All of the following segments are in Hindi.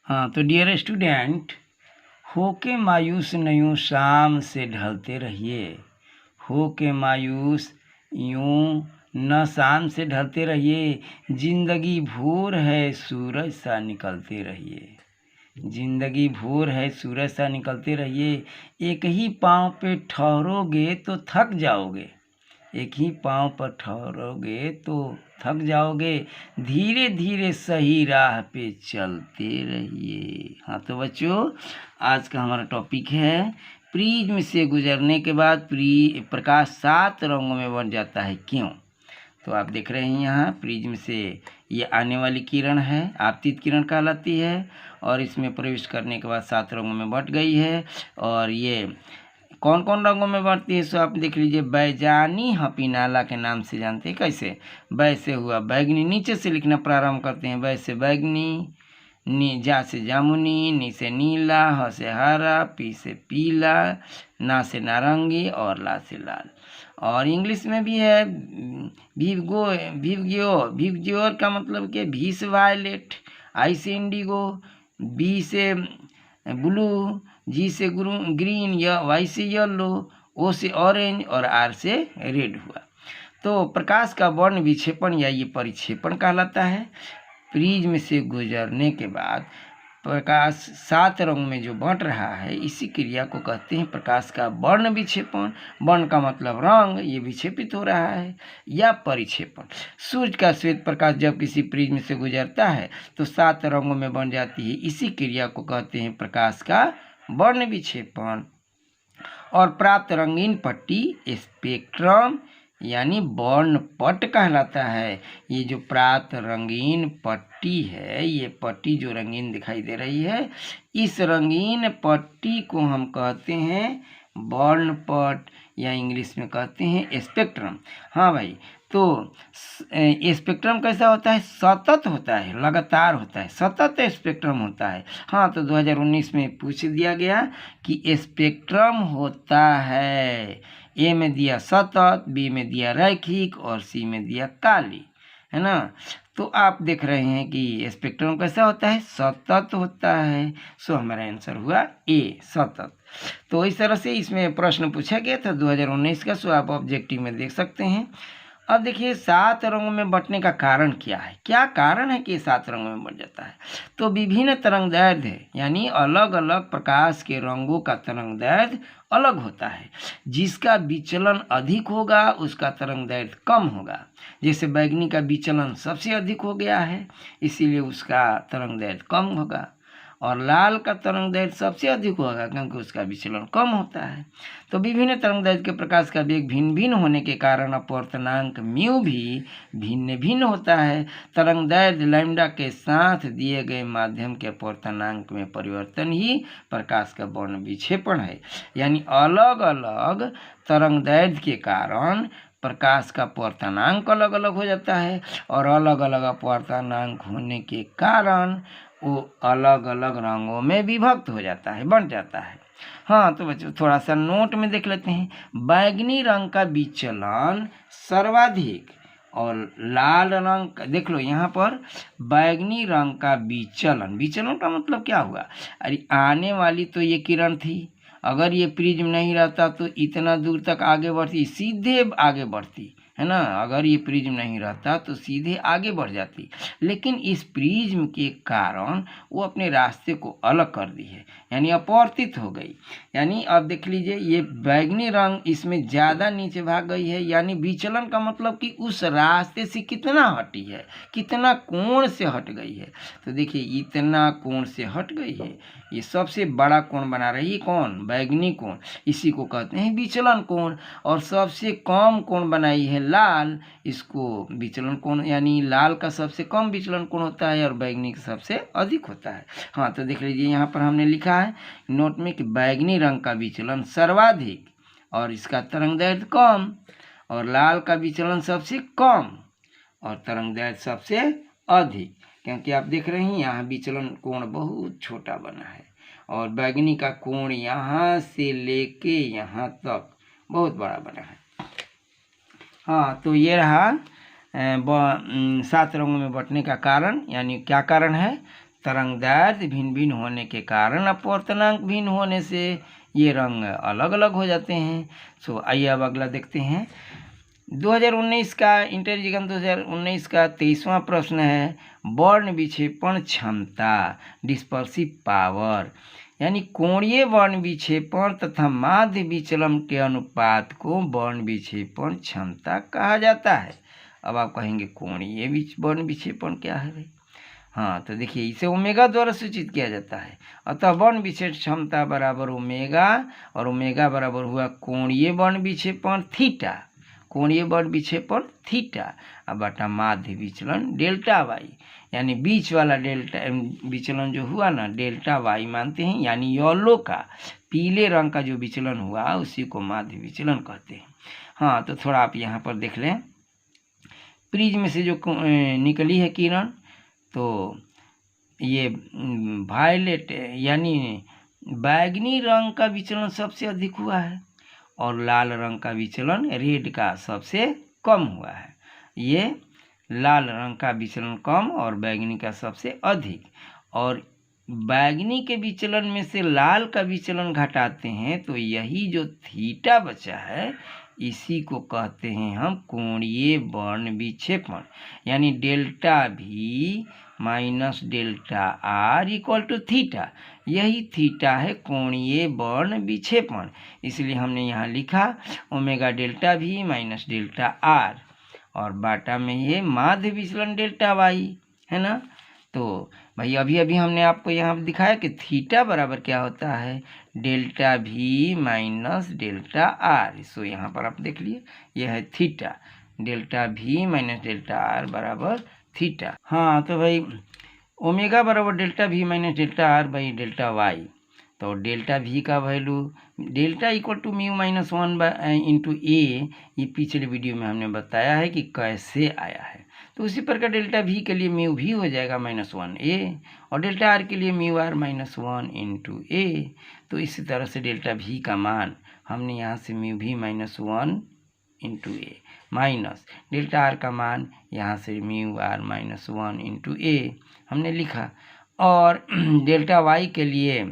हाँ, तो डियर स्टूडेंट, हो के मायूस यूं शाम से ढलते रहिए, हो के मायूस यूं न शाम से ढलते रहिए, जिंदगी भोर है सूरज सा निकलते रहिए, जिंदगी भोर है सूरज सा निकलते रहिए, एक ही पाँव पे ठहरोगे तो थक जाओगे, एक ही पाँव पर ठहरोगे तो थक जाओगे, धीरे धीरे सही राह पे चलते रहिए। हाँ तो बच्चों, आज का हमारा टॉपिक है प्रिज्म से गुजरने के बाद प्रकाश 7 रंगों में बन जाता है, क्यों? तो आप देख रहे हैं यहाँ प्रिज्म से ये आने वाली किरण है, आपतित किरण कहलाती है, और इसमें प्रवेश करने के बाद 7 रंगों में बट गई है। और ये कौन कौन रंगों में बढ़ती है सो आप देख लीजिए। बैजानी हपीनाला के नाम से जानते हैं। कैसे? बै से हुआ बैगनी, नीचे से लिखना प्रारंभ करते हैं। बै से बैगनी, जा से जामुनी, नी से नीला, ह से हरा, पी से पीला, ना से नारंगी और ला से लाल। और इंग्लिश में भी है विवग्योर का मतलब कि भी से वायलेट, आई से इंडिगो, बी से ब्लू, जी से ग्रीन, या वाई से येलो, ओ से ऑरेंज और आर से रेड हुआ। तो प्रकाश का वर्ण विक्षेपण या ये परिक्षेपण कहलाता है। प्रिज्म से गुजरने के बाद प्रकाश 7 रंग में जो बंट रहा है, इसी क्रिया को कहते हैं प्रकाश का वर्ण विक्षेपण। वर्ण का मतलब रंग, ये विक्षेपित हो रहा है, या परिक्षेपण। सूर्य का श्वेत प्रकाश जब किसी प्रिज्म से गुजरता है तो 7 रंगों में बन जाती है, इसी क्रिया को कहते हैं प्रकाश का वर्ण विक्षेपण। और प्राप्त रंगीन पट्टी स्पेक्ट्रम यानी वर्णपट कहलाता है। ये जो प्राप्त रंगीन पट्टी है, ये पट्टी जो रंगीन दिखाई दे रही है, इस रंगीन पट्टी को हम कहते हैं वर्णपट, या इंग्लिश में कहते हैं स्पेक्ट्रम। हाँ भाई, तो स्पेक्ट्रम कैसा होता है? सतत होता है, लगातार होता है, सतत स्पेक्ट्रम होता है। हाँ, तो 2019 में पूछ दिया गया कि स्पेक्ट्रम होता है, ए में दिया सतत, बी में दिया रैखिक और सी में दिया काली, है ना। तो आप देख रहे हैं कि स्पेक्ट्रम कैसा होता है? सतत होता है। सो हमारा आंसर हुआ ए, सतत। तो इस तरह से इसमें प्रश्न पूछा गया था 2019 का, सो आप ऑब्जेक्टिव में देख सकते हैं। अब देखिए 7 रंगों में बंटने का कारण क्या है? क्या कारण है कि ये 7 रंगों में बंट जाता है? तो विभिन्न तरंगदैर्ध्य यानी अलग अलग प्रकाश के रंगों का तरंगदैर्ध्य अलग होता है। जिसका विचलन अधिक होगा उसका तरंगदैर्ध्य कम होगा। जैसे बैगनी का विचलन सबसे अधिक हो गया है, इसीलिए उसका तरंगदैर्ध्य कम होगा। और लाल का तरंगदैर्ध्य सबसे अधिक होगा क्योंकि उसका विचलन कम होता है। तो विभिन्न तरंगदैर्ध्य के प्रकाश का वेग भिन्न भिन्न होने के कारण अपवर्तनांक म्यू भी भिन्न भिन्न होता है। तरंगदैर्ध्य लैम्डा के साथ दिए गए माध्यम के अपवर्तनांक में परिवर्तन ही प्रकाश का वर्ण विक्षेपण है। यानी अलग अलग तरंगदैर्ध्य के कारण प्रकाश का अपवर्तनांक अलग अलग हो जाता है, और अलग अलग अपवर्तनांक होने के कारण वो अलग अलग रंगों में विभक्त हो जाता है, बन जाता है। हाँ तो बच्चों थोड़ा सा नोट में देख लेते हैं। बैगनी रंग का विचलन सर्वाधिक, और लाल रंग देख लो यहाँ पर बैगनी रंग का विचलन, विचलन का मतलब क्या हुआ? अरे आने वाली तो ये किरण थी, अगर ये प्रिज्म नहीं रहता तो इतना दूर तक आगे बढ़ती, सीधे आगे बढ़ती, है ना। अगर ये प्रिज्म नहीं रहता तो सीधे आगे बढ़ जाती, लेकिन इस प्रिज्म के कारण वो अपने रास्ते को अलग कर दी है, यानी अपवर्तित हो गई। यानी अब देख लीजिए ये बैगनी रंग इसमें ज़्यादा नीचे भाग गई है, यानी विचलन का मतलब कि उस रास्ते से कितना हटी है, कितना कोण से हट गई है। तो देखिए इतना कोण से हट गई है, ये सबसे बड़ा कोण बना रही है कौन? बैगनी कोण, इसी को कहते हैं विचलन कोण। और सबसे कम कोण बनाई है लाल, इसको विचलन कोण, यानी लाल का सबसे कम विचलन कोण होता है और बैगनी का सबसे अधिक होता है। हाँ तो देख लीजिए यहाँ पर हमने लिखा है नोट में कि बैगनी रंग का विचलन सर्वाधिक और इसका तरंगदैर्ध्य कम, और लाल का विचलन सबसे कम और तरंगदैर्ध्य सबसे अधिक। क्योंकि आप देख रहे हैं यहाँ विचलन कोण बहुत छोटा बना है, और बैगनी का कोण यहाँ से लेके यहाँ तक बहुत बड़ा बना है। हाँ तो ये रहा 7 रंगों में बंटने का कारण, यानी क्या कारण है? तरंगदैर्ध्य भिन्न भिन्न होने के कारण अपवर्तनांक भिन्न होने से ये रंग अलग अलग हो जाते हैं। सो आइए अब अगला देखते हैं। 2019 का इंटर एग्जाम 2019 का 23वां प्रश्न है, वर्ण विक्षेपण क्षमता डिस्पर्सिव पावर, यानी कोणीय वर्ण विक्षेपण तथा माध्य विचलन के अनुपात को वर्ण विक्षेपण क्षमता कहा जाता है। अब आप कहेंगे कोणीय वर्ण विक्षेपण क्या है भाई? हाँ, तो देखिए इसे ओमेगा द्वारा सूचित किया जाता है। अतः वर्ण विक्षेपण क्षमता बराबर ओमेगा, और ओमेगा बराबर हुआ कोणीय वर्ण विक्षेपण थीटा, कोणीय वर्ण विक्षेपण थीटा, अब बटा माध्य विचलन डेल्टा वाई, यानी बीच वाला डेल्टा विचलन जो हुआ ना डेल्टा वाई मानते हैं, यानी येलो का पीले रंग का जो विचलन हुआ उसी को माध्य विचलन कहते हैं। हाँ, तो थोड़ा आप यहाँ पर देख लें, प्रिज्म से जो निकली है किरण, तो ये वायलेट यानी बैगनी रंग का विचलन सबसे अधिक हुआ है, और लाल रंग का विचलन रेड का सबसे कम हुआ है। ये लाल रंग का विचलन कम और बैगनी का सबसे अधिक, और बैगनी के विचलन में से लाल का विचलन घटाते हैं तो यही जो थीटा बचा है इसी को कहते हैं हम कोणीय वर्ण विक्षेपण, यानी delta V minus delta R equal to theta, यही थीटा है कोणीय वर्ण विक्षेपण। इसलिए हमने यहाँ लिखा omega delta V minus delta R, और बाटा में ये माध्य विचलन डेल्टा वाई है ना। तो भाई अभी अभी हमने आपको यहाँ दिखाया कि थीटा बराबर क्या होता है, delta V minus delta are. सो यहाँ पर आप देख लिए यह है theta, delta V minus delta R बराबर थीटा। हाँ, तो भाई ओमेगा बराबर delta V minus delta R by delta Y, तो डेल्टा भी का value delta equal to mu minus 1 into A, ये पिछले वीडियो में हमने बताया है कि कैसे आया है। तो उसी प्रकार डेल्टा भी के लिए म्यू भी हो जाएगा -1 ए, और डेल्टा आर के लिए म्यू आर -1 इंटू ए। तो इसी तरह से डेल्टा भी का मान हमने यहाँ से mu V -1 into A minus delta are का मान यहाँ से म्यू आर -1 इंटू ए हमने लिखा, और डेल्टा वाई के लिए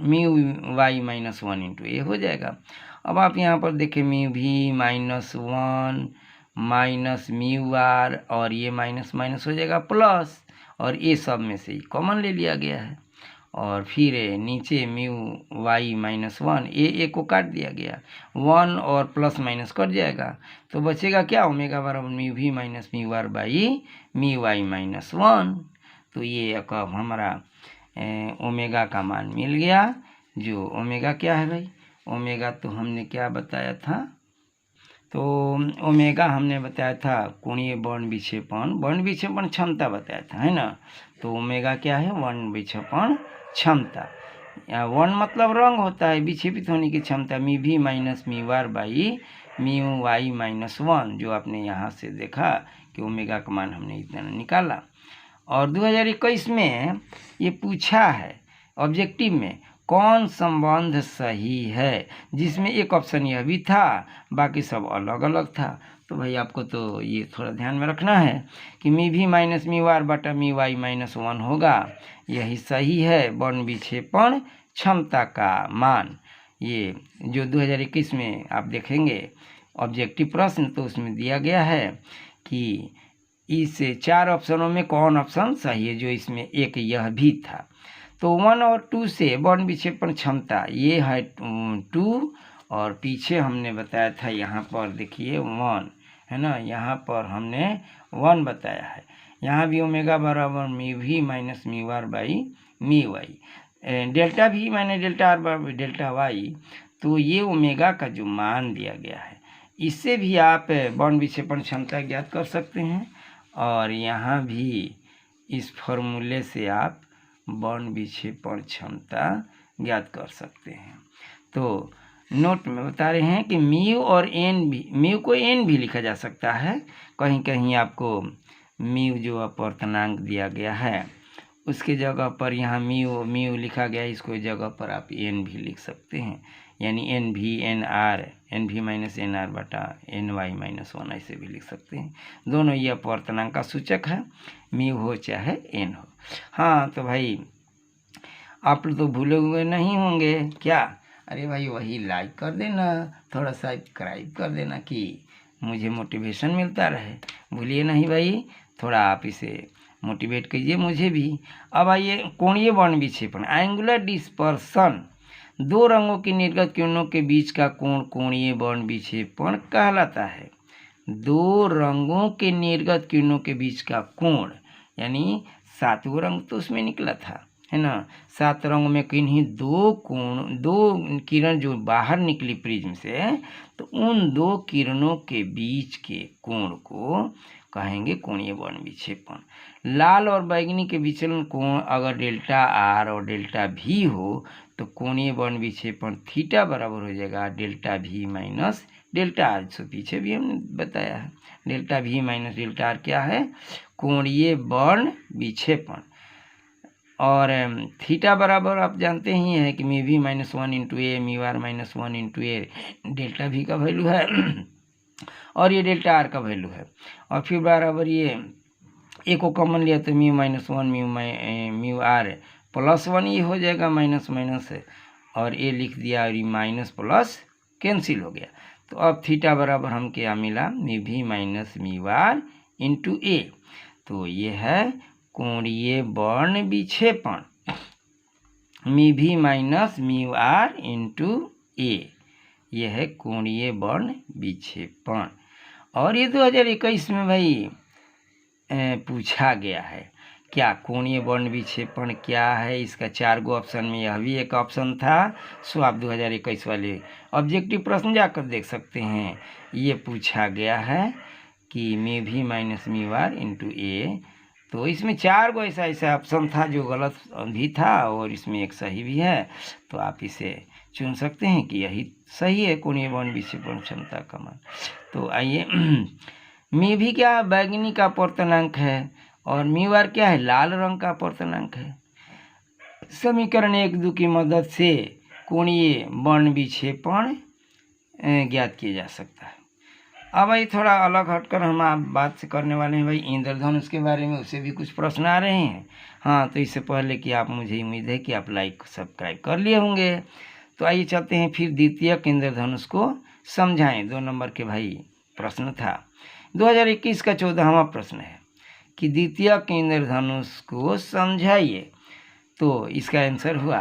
म्यू वाई -1 इंटू ए हो जाएगा। अब आप यहाँ पर देखें mu V -1 minus mu are, और ये माइनस माइनस हो जाएगा प्लस, और ये सब में से कॉमन ले लिया गया है, और फिर नीचे म्यू वाई -1 ए को काट दिया गया, 1 और प्लस माइनस कट जाएगा, तो बचेगा क्या ओमेगा बराबर mu V minus mu R by mu Y -1। तो ये अब हमारा ओमेगा का मान मिल गया। जो ओमेगा क्या है भाई, ओमेगा तो हमने क्या बताया था, तो ओमेगा हमने बताया था कोणीय वर्ण विक्षेपण क्षमता बताया था, है ना। तो ओमेगा क्या है, वर्ण विक्षेपण क्षमता, या वर्ण मतलब रंग होता है, विक्षेपित होने की क्षमता mu V minus mu R by mu Y -1, जो आपने यहाँ से देखा कि ओमेगा का मान हमने इतना निकाला। और 2021 में ये पूछा है ऑब्जेक्टिव में कौन संबंध सही है, जिसमें एक ऑप्शन यह भी था बाकी सब अलग अलग था। तो भाई आपको तो ये थोड़ा ध्यान में रखना है कि mu V minus mu are बटा म्यू वाई -1 होगा, यही सही है वर्ण विक्षेपण क्षमता का मान। ये जो 2021 में आप देखेंगे ऑब्जेक्टिव प्रश्न, तो उसमें दिया गया है कि इस 4 ऑप्शनों में कौन ऑप्शन सही है, जो इसमें एक यह भी था। तो 1 और 2 से वर्ण विक्षेपण क्षमता ये है 2, और पीछे हमने बताया था यहाँ पर देखिए 1 है ना, यहाँ पर हमने 1 बताया है। यहाँ भी ओमेगा बराबर mu V minus mu R by mu Y, delta V minus delta R बराबर डेल्टा वाई। तो ये ओमेगा का जो मान दिया गया है इससे भी आप वर्ण विक्षेपण क्षमता ज्ञात कर सकते हैं, और यहाँ भी इस फॉर्मूले से आप वर्ण विक्षेपण क्षमता ज्ञात कर सकते हैं। तो नोट में बता रहे हैं कि म्यू और एन भी, म्यू को एन भी लिखा जा सकता है, कहीं कहीं आपको म्यू जो अपवर्तनांक दिया गया है उसके जगह पर यहाँ म्यू लिखा गया है, इसको जगह पर आप एन भी लिख सकते हैं, यानी एन भी माइनस एन आर बटा एन वाई -1 ऐसे भी लिख सकते हैं। दोनों ये अपवर्तनांक का सूचक है, म्यू हो चाहे एन हो। हाँ तो भाई आप लोग तो भूले हुए नहीं होंगे क्या? अरे भाई वही लाइक कर देना, थोड़ा सब्सक्राइब कर देना कि मुझे मोटिवेशन मिलता रहे। भूलिए नहीं भाई, थोड़ा आप इसे मोटिवेट कीजिए मुझे भी। अब आइए कोणीय वर्ण विक्षेपण, एंगुलर डिस्पर्सन। दो रंगों की निर्गत किरणों के बीच का कोण कोणीय वर्ण विक्षेपण कहलाता है। दो रंगों के निर्गत किरणों के बीच का कोण, यानी 7 रंग तो उसमें निकला था, है ना। 7 रंग में किन्हीं दो किरण जो बाहर निकली प्रिज्म से, तो उन दो किरणों के बीच के कोण को कहेंगे कोणीय वर्ण विक्षेपण। लाल और बैंगनी के विचलन कोण अगर डेल्टा आर और डेल्टा भी हो तो कोणीय वर्ण विक्षेपण थीटा बराबर हो जाएगा delta V minus delta are. सो पीछे भी हमने बताया है, delta V minus delta are क्या है? कोणीय वर्ण विक्षेपण। और थीटा बराबर आप जानते ही हैं कि mu V -1 into A, mu R -1 into A delta V का वैल्यू है और ये डेल्टा आर का वैल्यू है। और फिर बराबर ये ए को कॉमन लिया तो म्यू -1 म्यू आर +1 ये हो जाएगा, माइनस माइनस है और ए लिख दिया और ये माइनस प्लस कैंसिल हो गया। तो अब थीटा बराबर हम क्या मिला? Mu V minus mu are into ए। तो ये है कोणीय वर्ण विक्षेपण, mu V minus mu are into ए, यह है कोणीय वर्ण विक्षेपण। और ये 2021 में भाई पूछा गया है क्या कोणीय वर्ण विक्षेपण क्या है। इसका 4 गो ऑप्शन में यह भी एक ऑप्शन था। सो आप 2021 वाले ऑब्जेक्टिव प्रश्न जाकर देख सकते हैं। ये पूछा गया है कि mu V minus mu are into ए। तो इसमें 4 गो ऐसा ऑप्शन था जो गलत भी था और इसमें एक सही भी है। तो आप इसे चुन सकते हैं कि यही सही है कोणीय वर्ण विक्षेपण क्षमता का मान। तो आइए म्यू भी क्या बैंगनी का अपवर्तनांक है और म्यू आर क्या है? लाल रंग का अपवर्तनांक है। समीकरण 1-2 की मदद से कोणीय वर्ण विक्षेपण ज्ञात किया जा सकता है। अब भाई थोड़ा अलग हटकर हम आप बात से करने वाले हैं भाई इंद्रधनुष के बारे में, उससे भी कुछ प्रश्न आ रहे हैं। हाँ तो इससे पहले कि आप, मुझे उम्मीद है कि आप लाइक सब्सक्राइब कर लिए होंगे। तो आइए चलते हैं फिर द्वितीयक इंद्रधनुष को समझाएं। 2 नंबर के भाई प्रश्न था। 2021 का 14वां प्रश्न है कि द्वितीयक इंद्रधनुष को समझाइए। तो इसका आंसर हुआ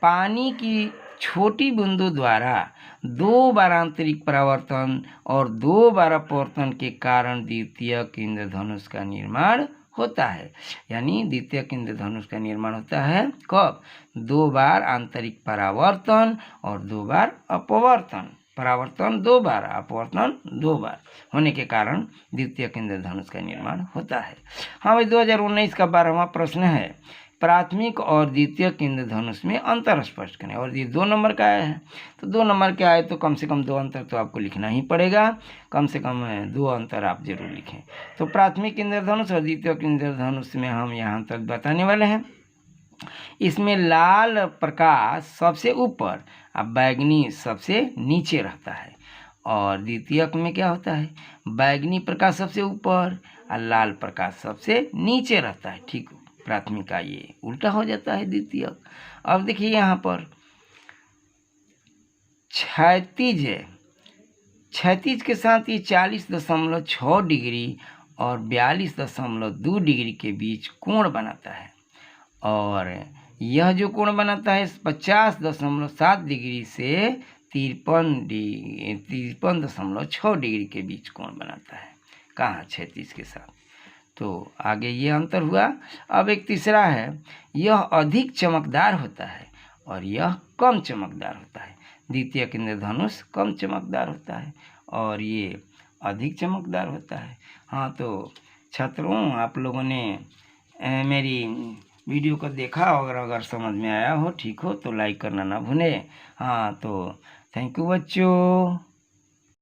पानी की छोटी बूंदों द्वारा 2 बार आंतरिक परावर्तन और 2 बार अपवर्तन के कारण द्वितीयक इंद्रधनुष का निर्माण होता है। यानी द्वितीयक इंद्रधनुष का निर्माण होता है कब? 2 बार आंतरिक परावर्तन और 2 बार अपवर्तन। परावर्तन 2 बार, अपवर्तन 2 बार होने के कारण द्वितीयक इंद्रधनुष का निर्माण होता है। हाँ भाई 2019 का 12वां प्रश्न है प्राथमिक और द्वितीयक इंद्रधनुष में अंतर स्पष्ट करें। और ये 2 नंबर का आया है। तो 2 नंबर के आए तो कम से कम 2 अंतर तो आपको लिखना ही पड़ेगा, कम से कम 2 अंतर आप जरूर लिखें। तो प्राथमिक इंद्रधनुष और द्वितीयक इंद्रधनुष में हम यहाँ तक बताने वाले हैं। इसमें लाल प्रकाश सबसे ऊपर और बैगनी सबसे नीचे रहता है। और द्वितीयक में क्या होता है? बैगनी प्रकाश सबसे ऊपर और लाल प्रकाश सबसे नीचे रहता है। ठीक, प्राथमिक का ये उल्टा हो जाता है द्वितीयक। अब देखिए यहाँ पर क्षैतिज के साथ ये 40.6 डिग्री और 42.2 डिग्री के बीच कोण बनाता है। और यह जो कोण बनाता है 50.7 डिग्री से 53.6 डिग्री के बीच कोण बनाता है। कहाँ? क्षैतिज के साथ। तो आगे ये अंतर हुआ। अब एक तीसरा है, यह अधिक चमकदार होता है और यह कम चमकदार होता है। द्वितीयक इंद्रधनुष कम चमकदार होता है और ये अधिक चमकदार होता है। हाँ तो छात्रों, आप लोगों ने मेरी वीडियो को देखा और अगर समझ में आया हो, ठीक हो, तो लाइक करना ना भूलें। हाँ तो थैंक यू बच्चों।